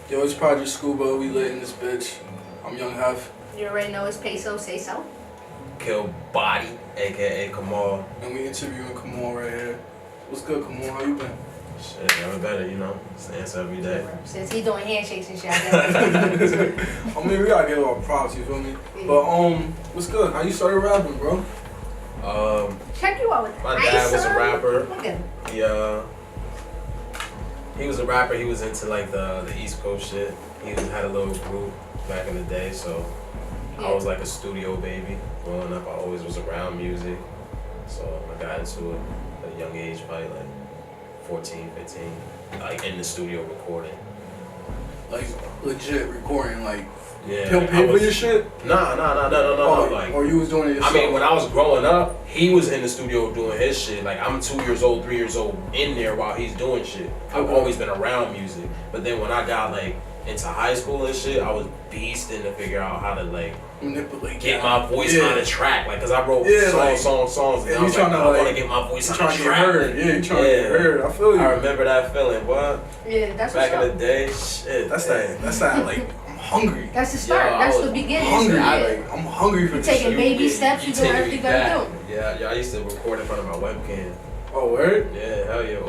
Yo, it's Project Scuba. We lit in this bitch. I'm Young Hef. You already know it's Peso, say so. Killbody, aka Kamal. And we interviewing Kamal right here. What's good, Kamal? How you been? Shit, never better, you know. Stance every day. Since he doing handshakes and shit. I mean, we gotta give all props, you feel me? Yeah. But what's good? How you started rapping, bro? Check you out with My dad was a rapper. Look at him. He was a rapper. He was into like the East Coast shit. He had a little group back in the day, so I was like a studio baby. Growing up, I always was around music, so I got into it at a young age, probably like 14, 15, like in the studio recording. Like legit recording, like yeah. pay for your shit? No. Like, or you was doing it yourself? I mean, when I was growing up, he was in the studio doing his shit. Like, I'm 2 years old, 3 years old in there while he's doing shit. I've always been around music. But then when I got, like, into high school and shit, I was beasting to figure out how to, like, manipulate, get my voice on the track. Like, cause I wrote songs. And yeah, I was like, I want to get my voice on the track. Yeah, you trying to get heard. I feel you. I remember that feeling. What? Yeah, that's back in the day. Shit. That's that. Like, I'm hungry. That's the start. That's the beginning. Hungry. I'm hungry for this taking shit. baby steps. You doing everything you gotta do. Yeah, I used to record in front of my webcam. Oh, word? Yeah, hell yeah.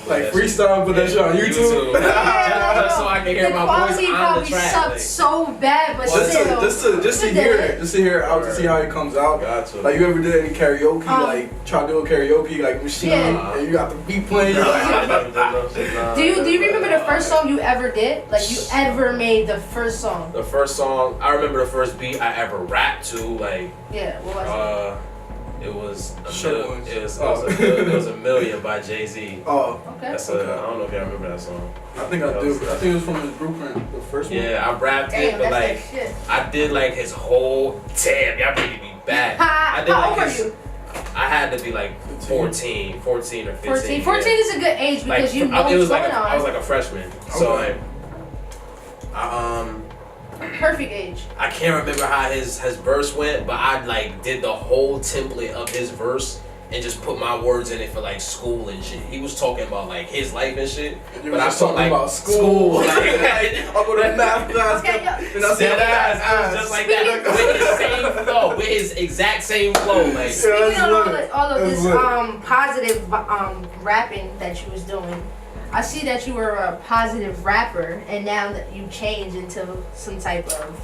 Like freestyle, put that shit on YouTube. Just so I can hear my voice on the track. The quality probably sucked so bad, but still. Just to hear it. Just to hear it out, to see how it comes out. Gotcha. Like, you ever did any karaoke? Like, try to do a karaoke, like, machine, and you got the beat playing. Do you remember the first song you ever did? Like, you ever made the first song? The first song, I remember the first beat I ever rapped to, like. Yeah, what was it? It was it was a million by Jay-Z. Oh, okay. I don't know if y'all remember that song. I think I do. I think it was from his Blueprint, the first one. Yeah, I rapped it, but like I did like his whole y'all bringing me back. I did How old were you? I had to be like 14 or 15. 14 is a good age because you know what's going on. I was like a freshman, so like perfect age. I can't remember how his verse went, but I like did the whole template of his verse and just put my words in it for like school and shit. He was talking about like his life and shit, but I was talking like, about school. Like, I'll go to math class. Okay, and I said just like that with his same flow, with his exact same flow. Like speaking of all of this positive rapping that you was doing. I see that you were a positive rapper, and now that you changed into some type of.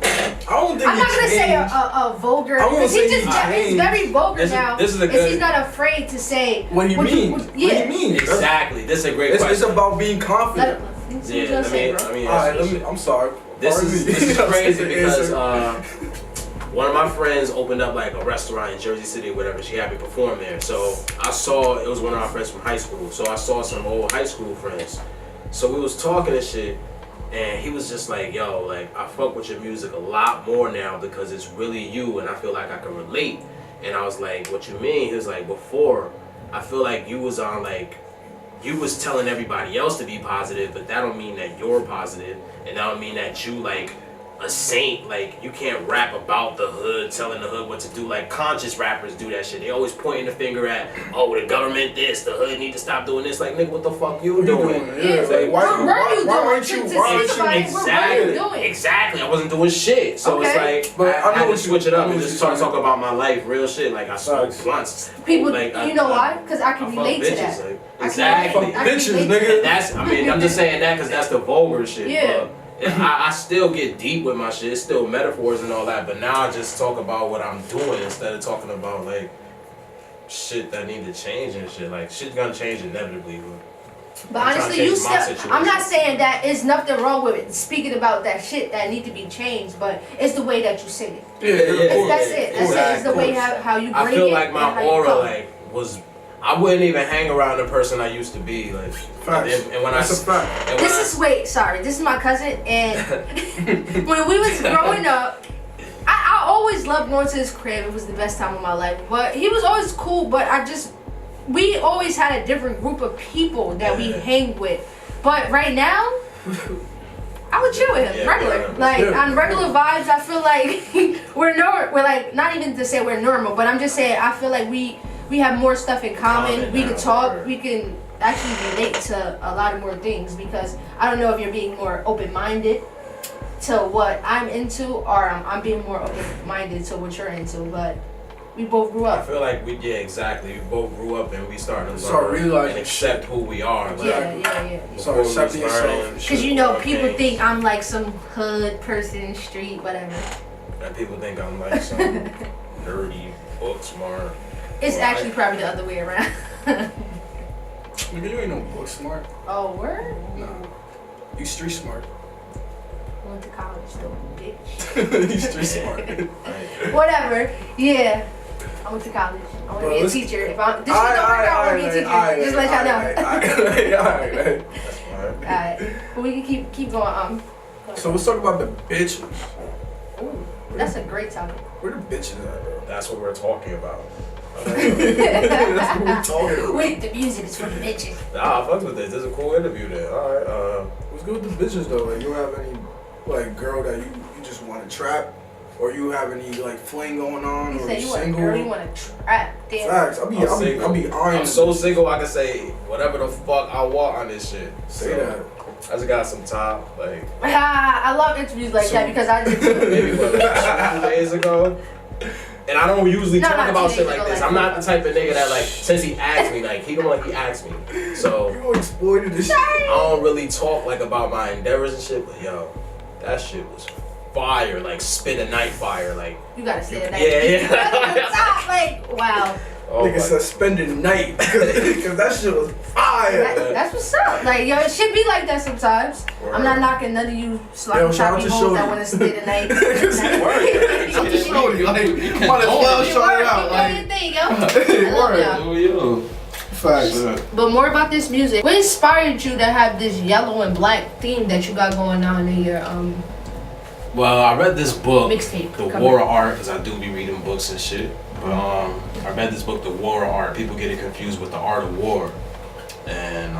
I don't think I'm not gonna say a vulgar. Because he's very vulgar now. This is a good. He's not afraid to say. What do you mean? Yeah. What do you mean? Exactly. This is a great question. It's about being confident. I'm sorry. This is crazy because one of my friends opened up like a restaurant in Jersey City or whatever. She had me perform there. So I saw, it was one of our friends from high school. So I saw some old high school friends. So we was talking and shit. And he was just like, yo, like, I fuck with your music a lot more now because it's really you and I feel like I can relate. And I was like, what you mean? He was like, before, I feel like you was on like, you was telling everybody else to be positive, but that don't mean that you're positive. And that don't mean that you like a saint. Like, you can't rap about the hood, telling the hood what to do. Like, conscious rappers do that shit. They always pointing the finger at, oh, the government this, the hood need to stop doing this. Like, nigga, what the fuck you doing? Yeah, like, why aren't you? Exactly. I wasn't doing shit. So it's like, but I had to switch it up and just start talking about my life, real shit. Like, I smoke blunts. People, like, you know why? Because I can relate to that. Like, exactly. Bitches, nigga. That's, I mean, I'm just saying that because that's the vulgar shit. Yeah. I still get deep with my shit. It's still metaphors and all that, but now I just talk about what I'm doing instead of talking about like shit that need to change and shit. Like, shit's gonna change inevitably. But honestly, you still. I'm not saying that there's nothing wrong with it. Speaking about that shit that need to be changed, but it's the way that you say it. That's it. It's the way how you bring it. I feel like my aura like was. I wouldn't even hang around the person I used to be. Like, and when That's a fact. This is my cousin, and when we was growing up, I always loved going to his crib. It was the best time of my life. But he was always cool. But we always had a different group of people that we hang with. But right now, I would chill with him regular. On regular vibes, I feel like we're like, not even to say we're normal, but I'm just saying I feel like we have more stuff in common. We can talk. We can actually relate to a lot of more things, because I don't know if you're being more open-minded to what I'm into, or I'm being more open-minded to what you're into, but we both grew I up. feel like exactly. We both grew up and we started to Start learn realizing and accept who we are. Like, Yeah. Start accepting yourself. Because you know, people think I'm like some hood person, street, whatever. And people think I'm like some nerdy, book smart. It's actually probably the other way around. Nigga, you ain't no book smart. Oh, word? Nah. You street smart. Went to college though, bitch. You street smart. Whatever. Yeah. I went to college. I want to be a teacher. If I this shit don't work out, I want to be a teacher. Just let y'all know. Alright. Alright. But we can keep going. So let's talk about the bitches. Ooh, that's a great topic. Where the bitches at, bro? That's what we're talking about. That's what we're talking about. Wait, the music is for the bitches. Nah, I fucked with this. This is a cool interview there. Alright, What's good with the bitches though? Like, you don't have any like girl that you just want to trap, or you have any like fling going on, You or say you you want a single? girl, you want to trap. Damn. Facts. I'll be eyeing. I'm so single I can say whatever the fuck I want on this shit. Say that. I just got some time, like I love interviews like that because I did too. maybe what, 2 days ago. And I don't usually talk about shit like this. I'm not the type of nigga that like, since he asked me, like he asked me. So You exploited this shit. I don't really talk like about my endeavors and shit, but yo, that shit was fire, like spit a night fire, like You gotta say that. yeah. Like, wow. Oh Nigga suspended night because that shit was fire. That's what's up. Like, yo, it should be like that sometimes. Word. I'm not knocking none of you sloppy shout out choppy to hoes Shorty. that want to stay the night. Shout out to Shorty, like, might as well shout it out, like. Thing, yo. I love y'all. Facts. But more about this music. What inspired you to have this yellow and black theme that you got going on in your Well, I read this book, mixtape? The War of Art, because I do be reading books and shit. But I read this book, The War of Art. People get it confused with The Art of War. And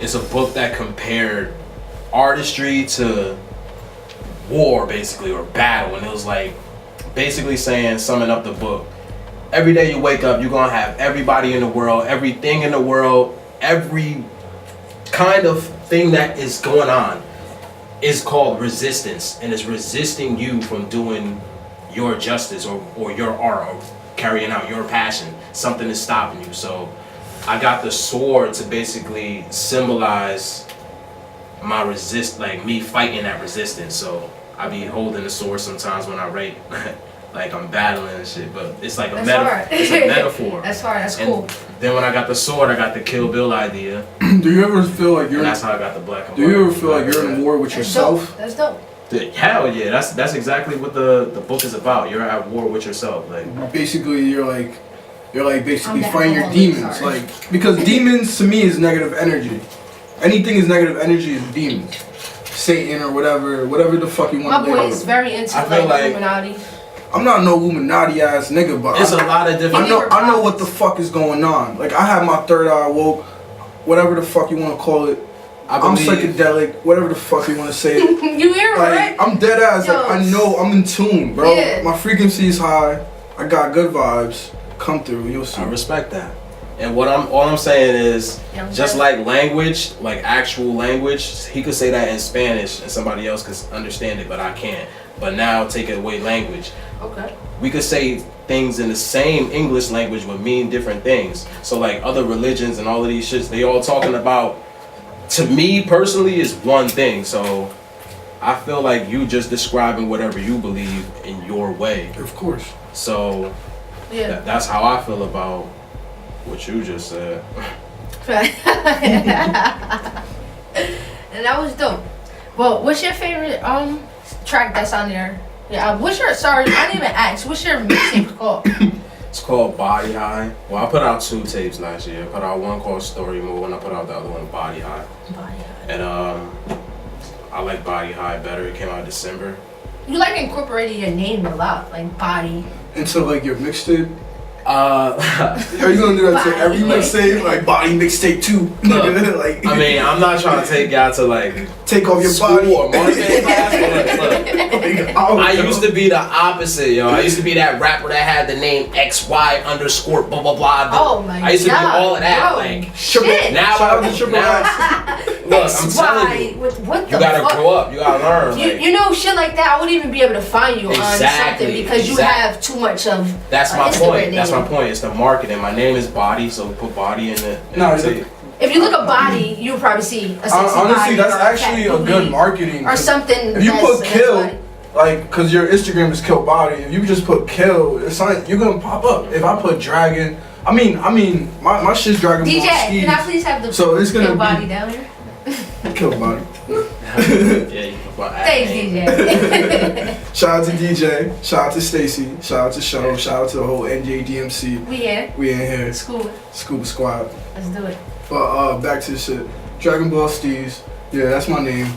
it's a book that compared artistry to war, basically, or battle. And it was like basically saying, summing up the book, every day you wake up, you're going to have everybody in the world, everything in the world, every kind of thing that is going on is called resistance, and it's resisting you from doing your justice or your art or carrying out your passion. Something is stopping you. So I got the sword to basically symbolize my like me fighting that resistance. So I be holding the sword sometimes when I write like I'm battling and shit, but it's like a metaphor. It's a metaphor. That's hard. That's And cool. then when I got the sword, I got the Kill Bill idea, Do you ever feel like you're? and that's how I got the black and Do white. you ever feel like you're in war with That's yourself? dope. That's dope. Hell yeah, that's exactly what the book is about. You're at war with yourself, like Basically, you're basically I'm fighting your that demons, sorry. like because demons to me is negative energy. Anything is negative energy is demons, Satan or whatever the fuck you My want to boy label is it. very into I feel like- Illuminati. I'm not no Illuminati ass nigga, but it's a lot of different. I know what the fuck is going on. Like I have my third eye woke, whatever the fuck you want to call it. I'm psychedelic, whatever the fuck you want to say. You hear me, Like right? I'm dead ass. Yo. Like I know I'm in tune, bro. Yeah. My frequency is high. I got good vibes. Come through, you'll see. I respect that. And all I'm saying is, Young just girl. like language, like actual language, he could say that in Spanish and somebody else could understand it, but I can't. But now take it away language. Okay. We could say things in the same English language but mean different things. So like other religions and all of these shits, they all talking about, to me personally, is one thing. So I feel like you just describing whatever you believe in your way. Of course. So Yeah. that's how I feel about what you just said. And that was dope. Well, what's your favorite track that's on there? Yeah, sorry, I didn't even ask. What's your mixtape called? It's called Body High. Well, I put out 2 tapes last year. I put out one called Story Mode and I put out the other one, Body High. And I like Body High better. It came out in December. You like incorporating your name a lot, like Body. Into like your mixtape. Uh, Are you gonna do that to Body. every mixtape? Like Body mixtape 2. Like I mean, I'm not trying to take y'all to like take off your school body. or marketing class. But look, I used to be the opposite, yo. I used to be that rapper that had the name XY underscore blah blah blah. Oh my god. I used to do all of that. Bro, like shit. now, look, I'm telling you, what the you gotta fuck? grow up. You gotta learn. You know, shit like that. I wouldn't even be able to find you on something because you have too much of. That's my Instagram point. name. That's my point. It's the marketing. My name is Body, so we put Body in it. If you look at Body, you'll probably see a sexy honestly, body that's or a actually fat a good marketing. or something. If you put Kill, body. like, cause your Instagram is Killbody. If you just put Kill, it's like you're gonna pop up. If I put Dragon, I mean, my shit's Dragon Ball. DJ, can I please have the so it's gonna Killbody down here? Killbody. Yeah, you can put Thanks, DJ. Shout out to DJ. Shout out to Stacy. Shout out to Show. Shout out to the whole NJDMC. We here. We in here. Scuba Squad. Let's do it. But back to the shit. Dragon Ball Steez. Yeah, that's my name.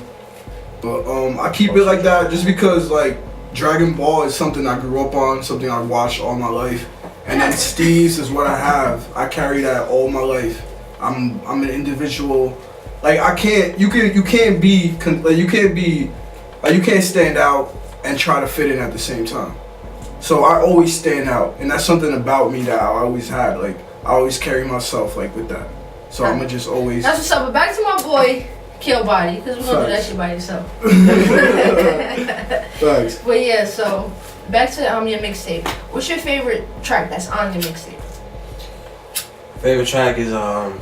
But I keep it like that just because like Dragon Ball is something I grew up on, something I watched all my life, and then Steez is what I have. I carry that all my life. I'm an individual. Like you can't stand out and try to fit in at the same time. So I always stand out, and that's something about me that I always had. Like I always carry myself like with that. So I'm gonna just always. That's what's up. But back to my boy Killbody, because we're gonna do that shit by yourself. Thanks. But yeah, so back to your mixtape. What's your favorite track that's on your mixtape? Favorite track is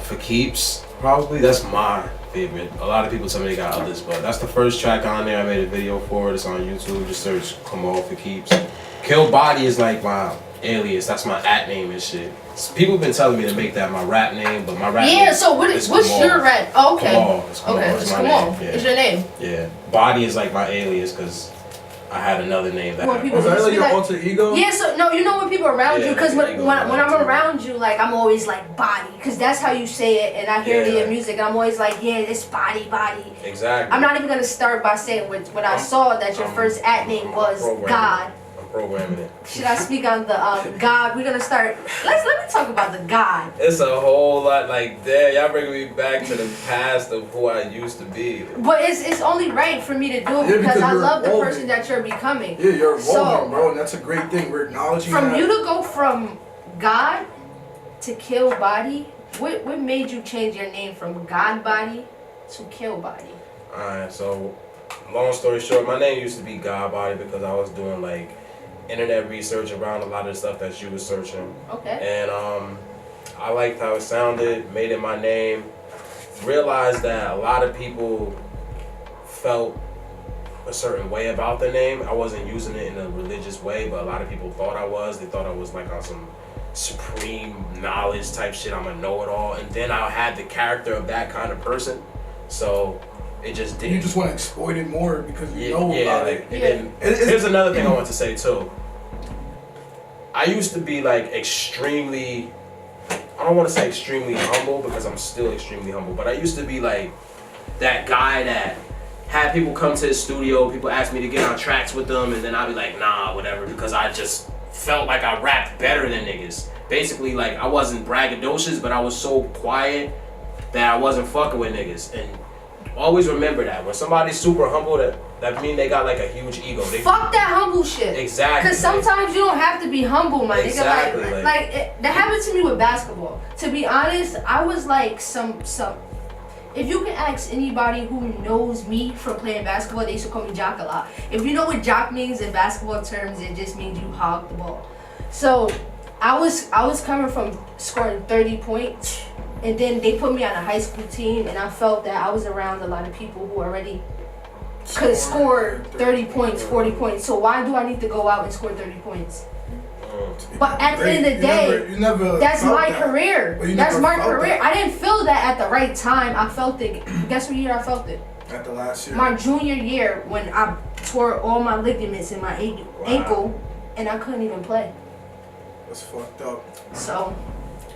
For Keeps. Probably that's my favorite. A lot of people tell me they got others, but that's the first track on there. I made a video for it. It's on YouTube. Just search Kamal For Keeps. Killbody is like my alias. That's my @ name and shit. People have been telling me to make that my rap name, but my rap name. Yeah. So what's your rap? Oh, okay. Kamal. It's Kamal. Okay. It's my Kamal. name. Yeah. It's your name. Yeah. Body is like my alias because I had another name that. Was that like your alter ego? Yeah, so no, you know when people around you, because when ego, I'm around you, like I'm always like Body, because that's how you say it, and I hear it in your music, and I'm always like, yeah, this Body. Exactly. I'm not even gonna start by saying what I saw that your first @ name was God. I'm programming it. Should I speak on the God? We're gonna start. Let me talk about the God. It's a whole lot like that. Y'all bringing me back to the past of who I used to be. But it's only right for me to do it because I love the person that you're becoming. Yeah, you're evolving, bro, and that's a great thing. We're acknowledging From that. you to go from God to Killbody, what made you change your name from God Body to Killbody? Alright, so long story short, my name used to be God Body because I was doing like internet research around a lot of the stuff that you was searching. Okay. And I liked how it sounded, made it my name. Realized that a lot of people felt a certain way about the name. I wasn't using it in a religious way, but a lot of people thought I was. They thought I was like on some supreme knowledge type shit. I'm a know-it-all. And then I had the character of that kind of person. So it just didn't. You just want to exploit it more because you know about it. Here's another thing I want to say too. I used to be like extremely, I don't want to say extremely humble because I'm still extremely humble, but I used to be like that guy that had people come to his studio, people ask me to get on tracks with them, and then I'd be like, nah, whatever, because I just felt like I rapped better than niggas. Basically, like, I wasn't braggadocious, but I was so quiet that I wasn't fucking with niggas. And always remember that. When somebody's super humble, that mean they got like a huge ego. Fuck that humble shit. Exactly. Because sometimes you don't have to be humble, my exactly, nigga. That happened to me with basketball. To be honest, I was like some. If you can ask anybody who knows me from playing basketball, they used to call me jock a lot. If you know what jock means in basketball terms, it just means you hog the ball. So I was coming from scoring 30 points, and then they put me on a high school team, and I felt that I was around a lot of people who already could score 30 points, 40 points. So why do I need to go out and score 30 points? But at the end of the day, that's my career. That's my career. I didn't feel that at the right time. I felt it. Guess what year I felt it? At the last year. My junior year, when I tore all my ligaments in my ankle, and I couldn't even play. That's fucked up. So,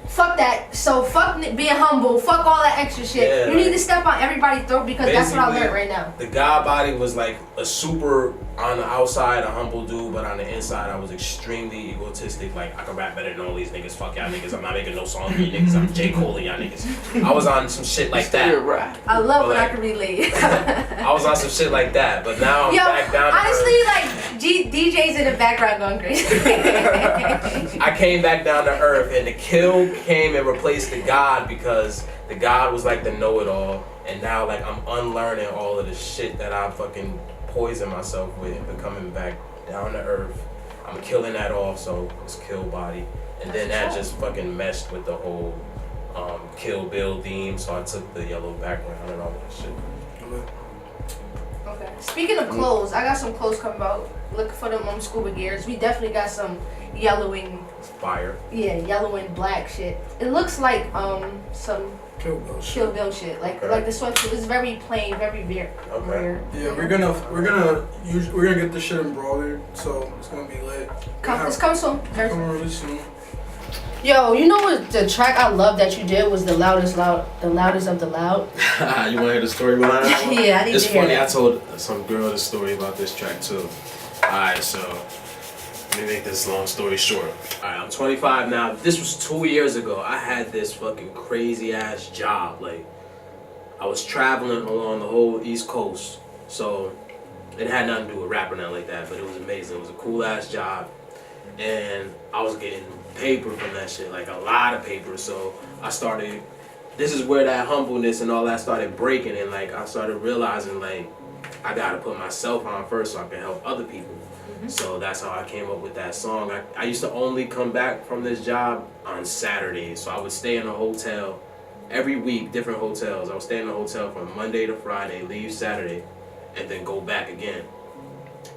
fuck that. So fuck being humble. Fuck all that extra shit. Yeah, you need to step on everybody's throat because that's what I learned right now. The God Body was like a super on the outside, a humble dude, but on the inside, I was extremely egotistic. Like, I can rap better than all these niggas. Fuck y'all niggas. I'm not making no song for you niggas. I'm J. Cole and y'all niggas. I was on some shit like that. I love when I can relate. I was on some shit like that, but now I'm back down to honestly, earth. like, DJs in the background going crazy. I came back down to earth, and the Kill came and replaced the God because the God was like the know-it-all, and now, like, I'm unlearning all of the shit that I fucking poison myself with and becoming back down to earth. I'm killing that off, so it's Killbody. And then that just fucking meshed with the whole Kill Bill theme, so I took the yellow background and all that shit. Okay. Speaking of clothes, I got some clothes coming out. Look for them scuba gears. We definitely got some yellowing. Fire. Yeah, yellow and black shit. It looks like some Kill Bill shit. Like the sweatsuit is very plain, very rare. Yeah, we're gonna get this shit embroidered, so it's gonna be lit. It's coming soon. Coming really soon. Yo, you know what the track I love that you did was the loudest of the loud. You want to hear the story behind that one? Yeah, I need it's to hear funny. that. I told some girl the story about this track too. Alright, so let me make this long story short. Alright, I'm 25 now. This was 2 years ago. I had this fucking crazy ass job. Like, I was traveling along the whole East Coast. So it had nothing to do with rap or nothing like that, but it was amazing. It was a cool ass job. And I was getting paper from that shit, like a lot of paper. So I started, this is where that humbleness and all that started breaking, and like I started realizing like I gotta put myself on first so I can help other people. So that's how I came up with that song. I used to only come back from this job on Saturdays, so I would stay in a hotel every week, different hotels. I would stay in a hotel from Monday to Friday, leave Saturday, and then go back again.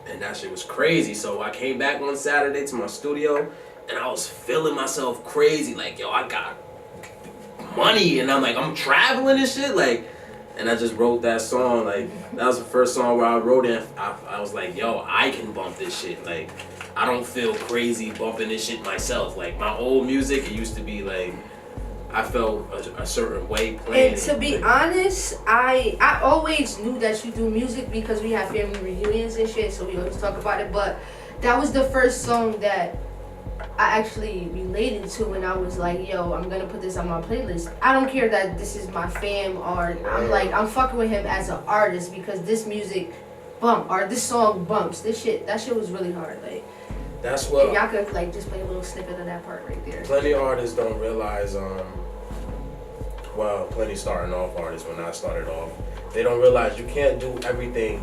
And that shit was crazy. So I came back one Saturday to my studio, and I was feeling myself crazy. Like, yo, I got money, and I'm like, I'm traveling and shit. Like, and I just wrote that song. Like, that was the first song where I wrote it. I was like, yo, I can bump this shit. Like, I don't feel crazy bumping this shit myself. Like, my old music, it used to be like, I felt a certain way playing. And to be honest, I always knew that you do music because we have family reunions and shit, so we always talk about it. But that was the first song that I actually related to, and I was like, yo, I'm gonna put this on my playlist. I don't care that this is my fam, or I'm fucking with him as an artist because this music this song bumps. That shit was really hard. Like, that's what y'all could like just play a little snippet of that part right there. Plenty of artists don't realize, plenty starting off artists when I started off, they don't realize you can't do everything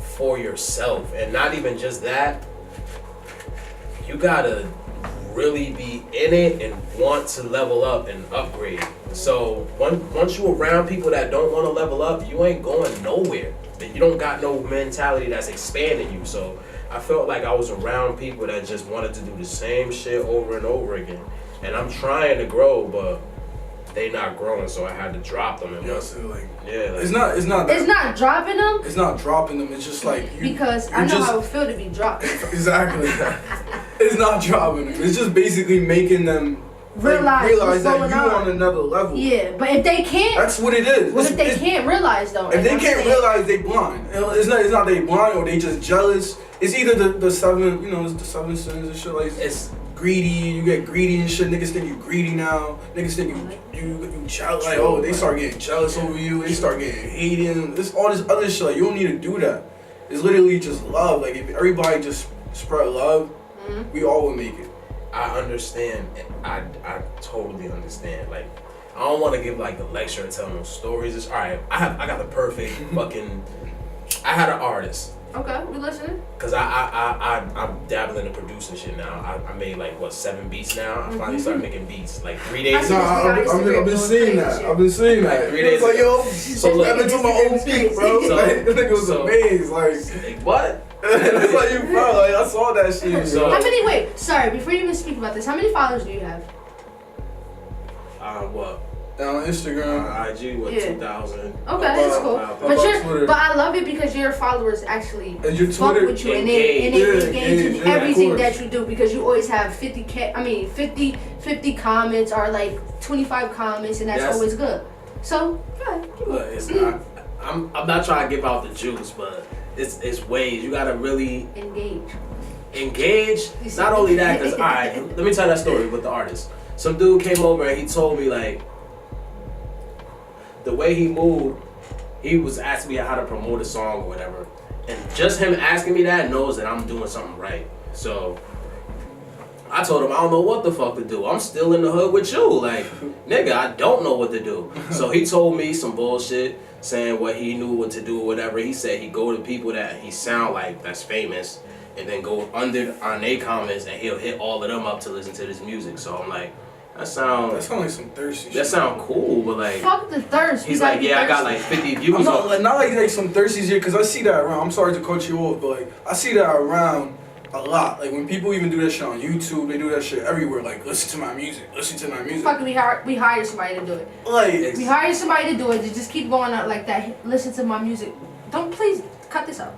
for yourself. And not even just that, you gotta really be in it and want to level up and upgrade. So once you're around people that don't want to level up, you ain't going nowhere. You don't got no mentality that's expanding you. So I felt like I was around people that just wanted to do the same shit over and over again. And I'm trying to grow, but they not growing, so I had to drop them. And So like, like, it's not dropping them. It's not dropping them. It's just like because I know how it would feel to be dropped. Exactly. It's not dropping them. It's just basically making them realize that you're on another level. Yeah, but if they can't, that's what it is. What if they can't realize though? If they can't realize, they blind. It's not they blind or they just jealous. It's either the seven, it's the seven sins and shit. Like, it's greedy. You get greedy and shit. Niggas think you greedy now. Niggas think you jealous. Like, oh, they start getting jealous over you. They start getting hating. This all this other shit. Like, you don't need to do that. It's literally just love. Like, if everybody just spread love, we all will make it. I understand. I totally understand. Like, I don't want to give like a lecture and tell no stories. It's alright. I got the perfect fucking. I had an artist. Okay, we listening. Cause I'm dabbling in producing shit now. I made like 7 beats now. I finally started making beats like 3 days ago. I've been seeing that. Like 3 days. Like, yo, so look, I've been to my own beat, bro. So, like, this nigga was amazed. Like what? It's like you, bro. Like, I saw that shit. So, sorry, before you even speak about this, how many followers do you have? What? On Instagram. IG with 2,000. Okay, that's cool. But I love it because your followers actually fuck with you and they engage in everything that you do, because you always have 50 comments or like 25 comments, and that's always good. So, look, it's not. I'm not trying to give out the juice, but it's ways you gotta really engage. Not only that, because alright, let me tell that story with the artist. Some dude came over and he told me like, the way he moved, he was asking me how to promote a song or whatever. And just him asking me that knows that I'm doing something right. So I told him I don't know what the fuck to do. I'm still in the hood with you. Like, nigga, I don't know what to do. So he told me some bullshit, saying what he knew what to do or whatever. He said he'd go to people that he sound like that's famous and then go under on their comments and he'll hit all of them up to listen to this music. So I'm like, that sound like some thirsty shit. That sound cool, but like, fuck the thirst. He's like, yeah, I got like 50 views. Not like some thirsty shit, because I see that around. I'm sorry to cut you off, but like I see that around a lot. Like when people even do that shit on YouTube, they do that shit everywhere. Like, listen to my music, listen to my music. Fuck, we hire somebody to do it. Like, we hire somebody to do it. To just keep going out like that. Listen to my music. Don't please cut this out.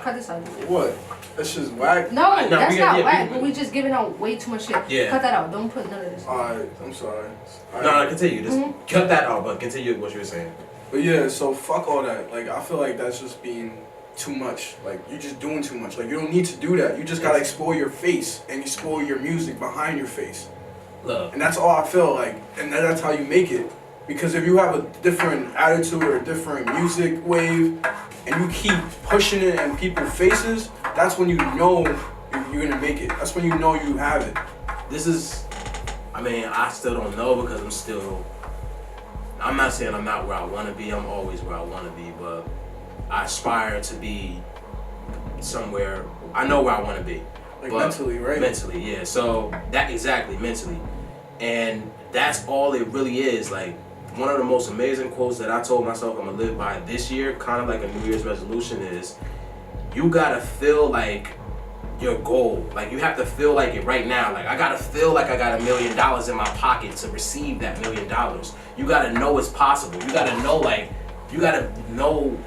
Cut this out. What? That's just whack. No, that's not whack. But we just giving out way too much shit. Yeah. Cut that out. Don't put none of this. Alright, I'm sorry. No, continue. Just cut that out, but continue what you were saying. But yeah, so fuck all that. Like, I feel like that's just being too much. Like, you're just doing too much. Like, you don't need to do that. You just gotta explore your face and explore your music behind your face. Love. And that's all I feel like. And that's how you make it. Because if you have a different attitude or a different music wave and you keep pushing it in people's faces, that's when you know you're gonna make it. That's when you know you have it. I still don't know because I'm not saying I'm not where I want to be. I'm always where I want to be, but I aspire to be somewhere. I know where I want to be. Like mentally, right? Mentally, yeah. So that exactly, mentally. And that's all it really is. Like, one of the most amazing quotes that I told myself I'm gonna live by this year, kind of like a New Year's resolution, is you gotta feel like your goal. Like, you have to feel like it right now. Like, I gotta feel like I got $1 million in my pocket to receive that $1 million. You gotta know it's possible. You gotta know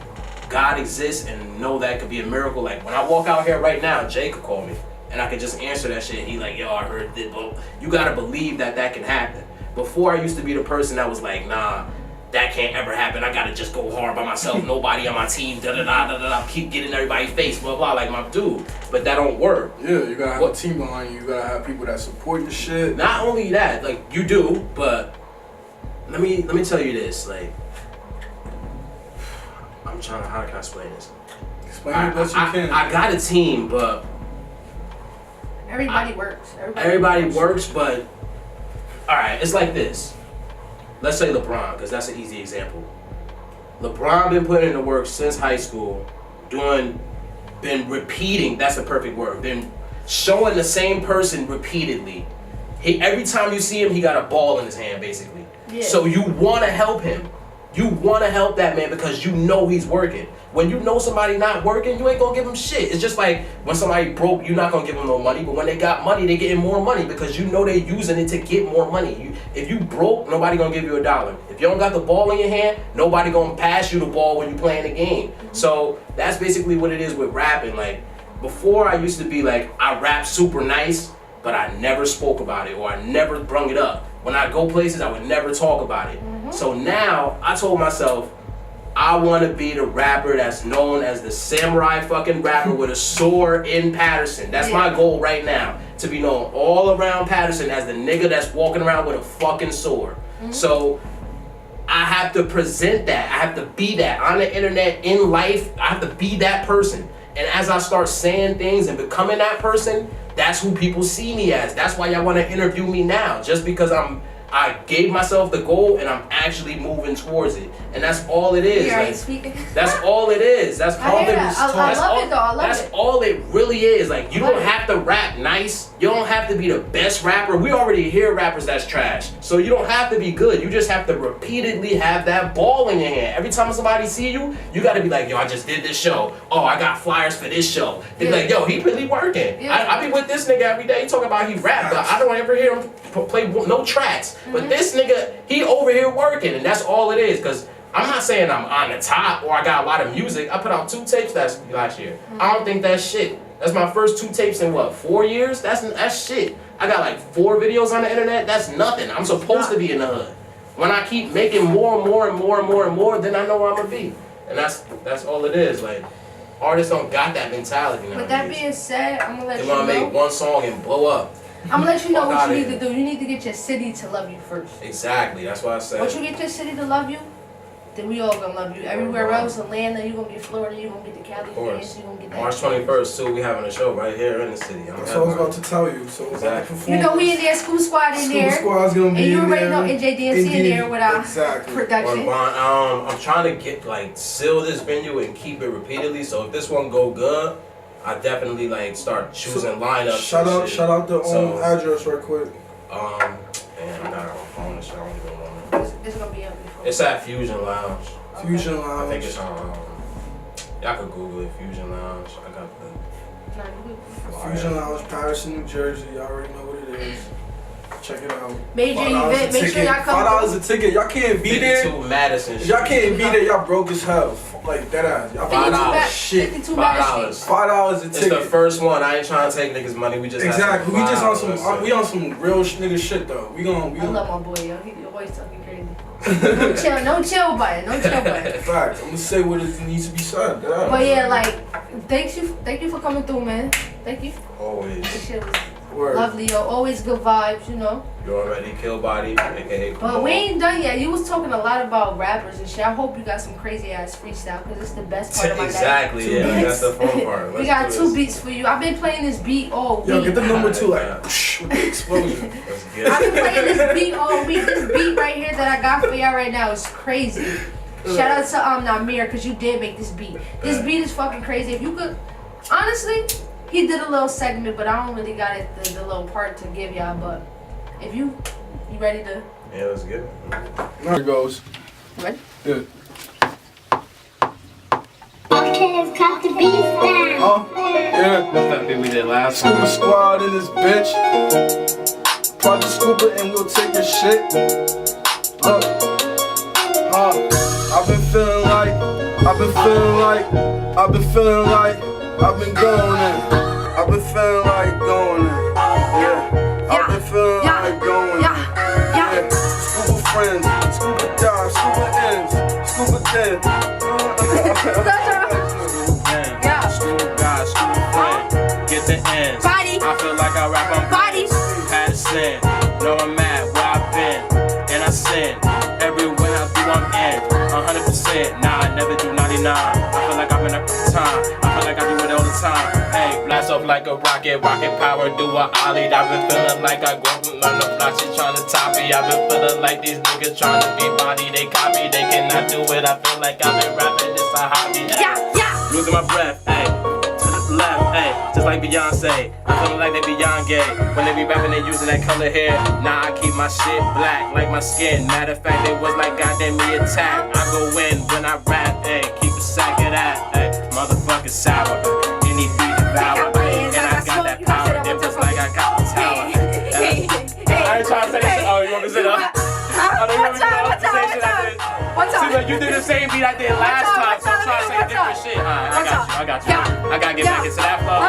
God exists and know that could be a miracle. Like, when I walk out here right now, Jay could call me and I could just answer that shit. He like, yo, I heard this. But you gotta believe that can happen. Before, I used to be the person that was like, nah, that can't ever happen. I gotta just go hard by myself. Nobody on my team, keep getting everybody's face, blah, blah, like my dude. But that don't work. Yeah, you gotta have a team behind you. You gotta have people that support the shit. Not only that, like, you do, but let me tell you this, like, how can I explain this? Explain it best you can. I got a team, but everybody works. Everybody works, but alright, it's like this. Let's say LeBron, because that's an easy example. LeBron been putting in the work since high school, been repeating, that's the perfect word, been showing the same person repeatedly. Every time you see him, he got a ball in his hand, basically. Yeah. So you want to help him. You want to help that man because you know he's working. When you know somebody not working, you ain't going to give him shit. It's just like when somebody broke, you're not going to give them no money. But when they got money, they getting more money because you know they're using it to get more money. If you broke, nobody going to give you $1. If you don't got the ball in your hand, nobody going to pass you the ball when you playing the game. So that's basically what it is with rapping. Like, before I used to be like, I rap super nice, but I never spoke about it or I never brung it up. When I go places, I would never talk about it. So now, I told myself, I want to be the rapper that's known as the samurai fucking rapper with a sword in Patterson. That's my goal right now. To be known all around Patterson as the nigga that's walking around with a fucking sword. So I have to present that. I have to be that. On the internet, in life, I have to be that person. And as I start saying things and becoming that person, that's who people see me as. That's why y'all want to interview me now. Just because I gave myself the goal and I'm actually moving towards it. and that's all it is. Yeah, like, speaking. that's all it is. That's all it is. I love it though. I love that's all it really is. Like, you don't have to rap nice. You don't have to be the best rapper. We already hear rappers that's trash. So you don't have to be good. You just have to repeatedly have that ball in your hand. Every time somebody see you, you got to be like, yo, I just did this show. Oh, I got flyers for this show. They be like, yo, he really working. Yeah. I be with this nigga every day. He talking about he rap, but I don't ever hear him play no tracks. But this nigga, he over here working, and that's all it is. Because I'm not saying I'm on the top or I got a lot of music. I put out 2 tapes last year. I don't think that's shit. That's my first 2 tapes in what, 4 years? That's shit. I got like 4 videos on the internet. That's nothing. I'm supposed to be in the hood. When I keep making more and more and more and more and more, then I know where I'm gonna be. And that's all it is. Like, artists don't got that mentality now. With that being said, I'm gonna let you know. They wanna make one song and blow up. I'm gonna let you know what you need to do. You need to get your city to love you first. Exactly. That's what I said. Once you get your city to love you, then we all gonna love you. Everywhere else, Atlanta, you gonna get Florida, you gonna get the Cali fans, you gonna get that. March 21st too, we having a show right here in the city. That's what I was about to tell you. So exactly. You know we in there, Scuba Squad in there. Scuba Squad's gonna be and you in already there. know NJDMC in there with our production. I'm trying to get seal this venue and keep it repeatedly. So if this one go good, I definitely start choosing lineups. Shout out the address right quick. And I'm not on phone and shit. I don't even know. It's gonna be up before. It's at Fusion Lounge. Fusion Lounge. I think it's on. Y'all could Google it. Fusion Lounge. I got the. Fusion Lounge, Patterson, New Jersey. Y'all already know what it is. Check it out. Major event. Make sure y'all come. $5 a ticket. Y'all can't be there. 52 Madison. Y'all can't be there. Y'all broke as hell. Like that ass. Y'all $5. Shit. $5. $5 a ticket. It's the first one. I ain't trying to take niggas' money. We just exactly. We just on some. We on some real nigga shit though. We gonna. I love my boy. Yo, he always talking crazy. No chill button. No chill button. Fact. I'm gonna say what it needs to be said. But yeah, thank you for coming through, man. Thank you. Always. This shit was lovely, yo. Always good vibes, you know. You already Killbody, aka. But we ain't done yet. You was talking a lot about rappers and shit. I hope you got some crazy ass freestyle because it's the best part of my life. Exactly, yeah. That's the fun part. We got 2 beats for you. I've been playing this beat all week. Yo, get the number 2 with the explosion. I've been playing this beat all week. This beat right here that I got for y'all right now is crazy. Shout out to Namir because you did make this beat. This beat is fucking crazy. If you could, honestly, he did a little segment, but I don't really got it the little part to give y'all. But if you ready to? Yeah, let's get it. There it goes. Ready? Yeah. Okay, it's got to be down. Oh, yeah. What's that thing we did last Scuba Squad in this bitch. Project Scuba and we'll take your shit. Look, I've been feeling like I've been going in. I've been feeling like going in. Yeah. I've been feeling like going in. Yeah. Scuba friends, scuba dive, scuba ends, scuba den. Scuba guy, scuba friend, get the ends. Body. I feel like I rap on Body. Patterson. Know I'm mad where I've been, and I sin. Everywhere I do, I'm in. 100%. Nah, I never do 99. I feel like I'm in a time. I feel like I do it all the time. Hey, blast off like a rocket power, do a ollie. I've been feeling like I go on the block, she tryna top me. I've been feeling like these niggas tryna be body, they copy, they cannot do it. I feel like I've been rapping, it's a hobby. Losing my breath, hey, to the left, hey, just like Beyonce. I'm feeling like they beyond gay. When they be rapping, they using that color hair. Nah, I keep my shit black, like my skin. Matter of fact, they was like goddamn me attack. I go in when I rap, hey, keep a sack of that, hey, motherfucking sour. Any beat devour, and I got that power. It was like I got the tower. I ain't trying to say shit. Oh, you want me to sit up? What's up? Seems like you did the same beat I did last time, so I'm trying to say different shit. Alright, I got you. I gotta get back into that flow.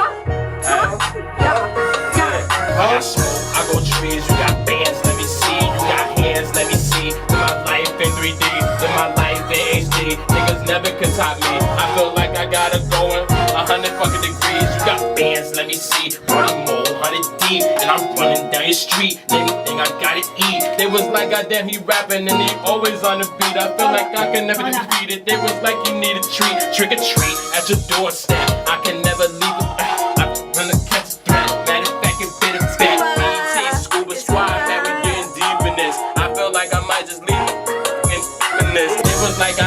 I got smoke, I go trees, you got bands, let me see. You got hands, let me see. Live my life in 3D, live my life in HD. Niggas never can top me. I feel like I got it going 100 fucking degrees. You got bands, let me see. Running more, 100 deep, and I'm running down your street. Anything I gotta eat. They was like, goddamn, he rapping and he always on the beat. I feel like I can never defeat it. They was like, you need a treat, trick or treat at your doorstep. I can never leave it. I'm gonna catch a threat. Matter of fact, it bit a bet. Me, Scuba Squad, man, we getting deep in this. I feel like I might just leave it in this. It was like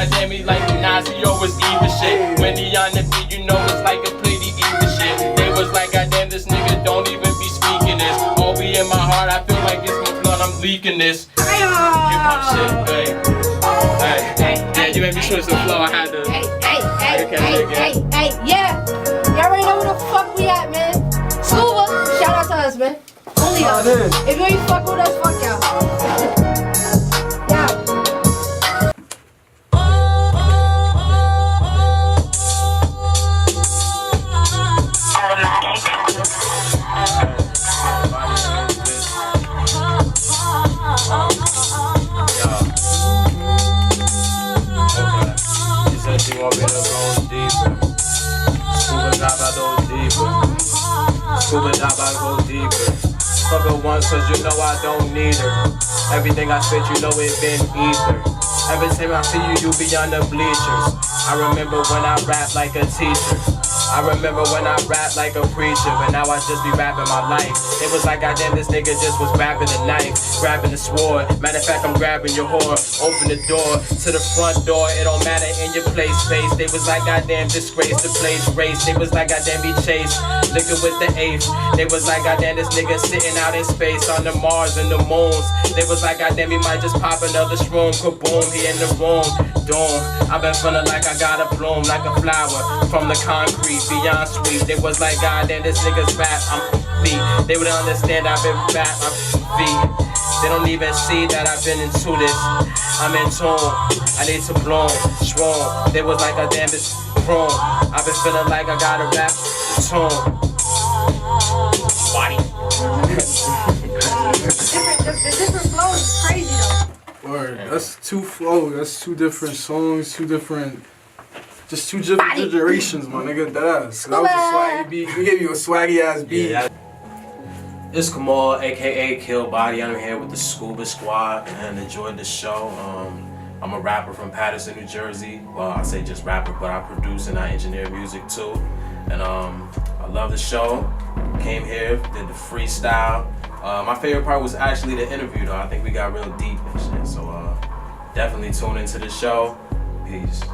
behind the beat, you know it's like a play the evil shit. They was like, goddamn, this nigga don't even be speaking this. All be in my heart, I feel like it's my blood, I'm leaking this. Hip hop shit, hey. Yeah, you made me switch the flow, I had to. Hey, yeah. Y'all already know where the fuck we at, man. Scuba, shout out to us, man. Only us. If you ain't fuck with us, fuck y'all. Yeah. She want me to go deeper. Scuba dive, I go deeper. Scuba dive, I go deeper. Fuck her once, cause you know I don't need her. Everything I spit, you know it been ether. Every time I see you, you be on the bleachers. I remember when I rap like a teacher. I remember when I rap like a preacher, but now I just be rapping my life. It was like, goddamn, this nigga just was grabbing the knife, grabbing the sword. Matter of fact, I'm grabbing your whore. Open the door to the front door. It don't matter in your place, face. They was like, goddamn, disgrace the place, race. They was like, goddamn, be chased. Liquor with the eighth. They was like, goddamn, this nigga sitting out in space on the Mars and the moons. They was like, goddamn, he might just pop another shroom. Kaboom, he in the room. Doom. I've been feeling like I got a bloom like a flower from the concrete. Beyond sweet, they was like, goddamn, this nigga's rap, I'm beat. They would understand I've been rap, I'm feet. They don't even see that I've been into this. I'm in tune, I need to bloom, strong. They was like, goddamn, this room. I've been feeling like I got a rap tune. Body. The different flows is crazy though. Word, that's two flows, that's two different songs, two different generations, my nigga. That ass. That was a swaggy beat. We gave you a swaggy ass beat. Yeah. It's Kamal, aka Killbody. I'm here with the Scuba Squad and enjoyed the show. I'm a rapper from Paterson, New Jersey. Well, I say just rapper, but I produce and I engineer music too. And I love the show. Came here, did the freestyle. My favorite part was actually the interview though. I think we got real deep and shit. So definitely tune into the show. Peace.